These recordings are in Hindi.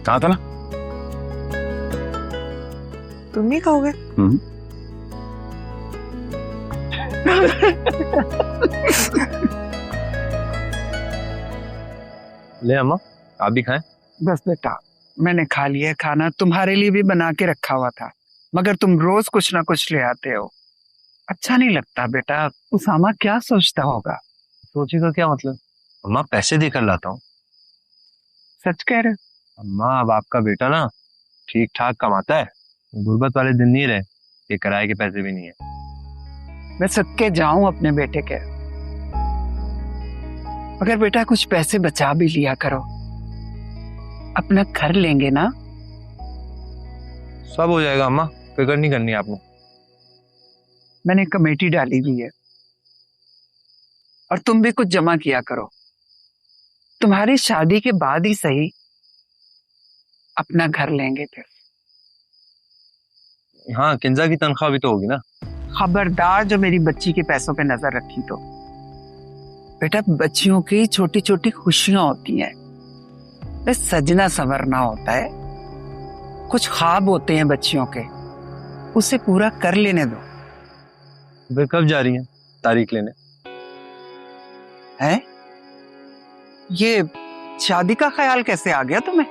कहा था ना। तुम नहीं खाओगे? ले अम्मा, आप भी खाएं। बस बेटा, मैंने खा लिया खाना, तुम्हारे लिए भी बना के रखा हुआ था, मगर तुम रोज कुछ ना कुछ ले आते हो। अच्छा नहीं लगता बेटा। उसामा क्या सोचता होगा? सोची का क्या मतलब? अम्मा पैसे देकर लाता हूँ। सच कह रहे हो? अम्मा अब आपका बेटा ना ठीक ठाक कमाता है, गुर्बत वाले दिन नहीं रहे, ये किराए के पैसे भी नहीं है। मैं सदके जाऊं अपने बेटे के, मगर बेटा कुछ पैसे बचा भी लिया करो, अपना घर लेंगे ना। सब हो जाएगा अम्मा, फिक्र नहीं करनी आपने। मैंने कमेटी डाली हुई है, और तुम भी कुछ जमा किया करो। तुम्हारी शादी के बाद ही सही अपना घर लेंगे फिर। हाँ, किंजा की तनख्वाह भी तो होगी ना। खबरदार जो मेरी बच्ची के पैसों पे नजर रखी तो। बेटा बच्चियों की छोटी छोटी खुशियां होती हैं, बस सजना संवरना होता है। कुछ ख्वाब होते हैं बच्चियों के, उसे पूरा कर लेने दो। फिर कब जा रही हैं तारीख लेने? हैं? ये शादी का ख्याल कैसे आ गया तुम्हें?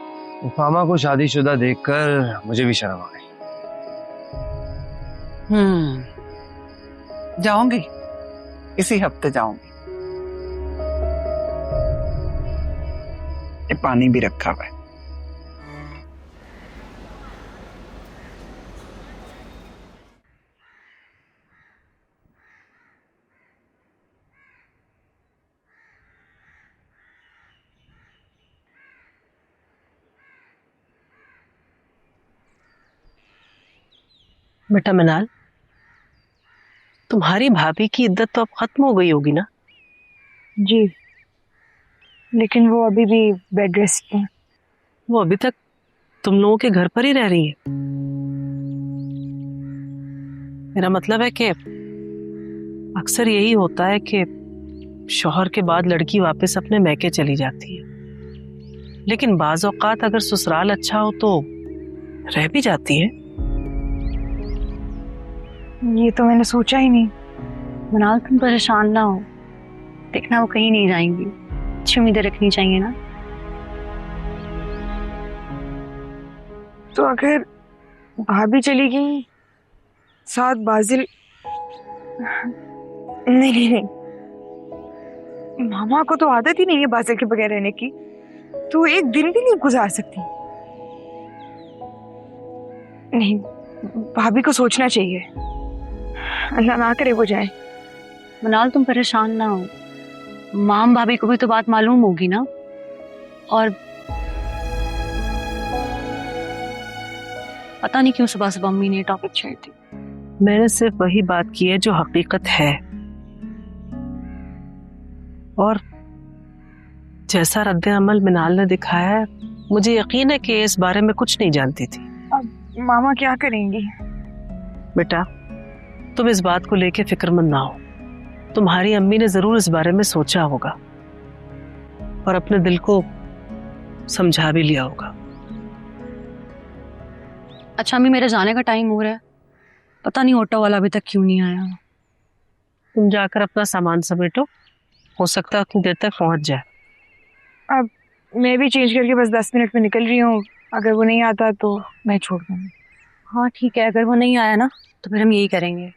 उसामा को शादीशुदा देखकर मुझे भी शर्म आ गई। जाऊंगी, इसी हफ्ते जाऊंगी। ये पानी भी रखा हुआ है। बेटा मनाल, तुम्हारी भाभी की इद्दत तो अब खत्म हो गई होगी ना? जी, लेकिन वो अभी भी बेड रेस्ट पे है। वो अभी तक तुम लोगों के घर पर ही रह रही है? मेरा मतलब है कि अक्सर यही होता है कि शौहर के बाद लड़की वापस अपने मैके चली जाती है, लेकिन बाज औकात अगर ससुराल अच्छा हो तो रह भी जाती है। ये तो मैंने सोचा ही नहीं। मनाल तुम परेशान ना हो, देखना वो कहीं नहीं जाएंगी। अच्छी उम्मीदें रखनी चाहिए ना। तो अगर भाभी चली गई साथ बाजिल, नहीं नहीं नहीं, मामा को तो आदत ही नहीं है बाजिल के बगैर रहने की, तो एक दिन भी नहीं गुजार सकती। नहीं, भाभी को सोचना चाहिए, अल्लाह ना करे वो जाए। मनाल तुम परेशान ना हो, माम भाभी को भी तो बात मालूम होगी ना। और पता नहीं क्यों सुबह सुबह अम्मी ने टॉपिक छेड़ दी। मैंने सिर्फ वही बात की है जो हकीकत है, और जैसा रद्द अमल मिनाल ने दिखाया है, मुझे यकीन है कि इस बारे में कुछ नहीं जानती थी। अब मामा क्या करेंगी? बेटा तुम इस बात को लेके फिक्रमंद ना हो, तुम्हारी अम्मी ने जरूर इस बारे में सोचा होगा और अपने दिल को समझा भी लिया होगा। अच्छा अम्मी, मेरे जाने का टाइम हो रहा है, पता नहीं ऑटो वाला अभी तक क्यों नहीं आया। तुम जाकर अपना सामान समेटो, हो सकता है उतनी देर तक पहुंच जाए। अब मैं भी चेंज करके बस 10 मिनट में निकल रही हूँ, अगर वो नहीं आता तो मैं छोड़ दूंगी। हाँ ठीक है, अगर वो नहीं आया ना तो फिर हम यही करेंगे,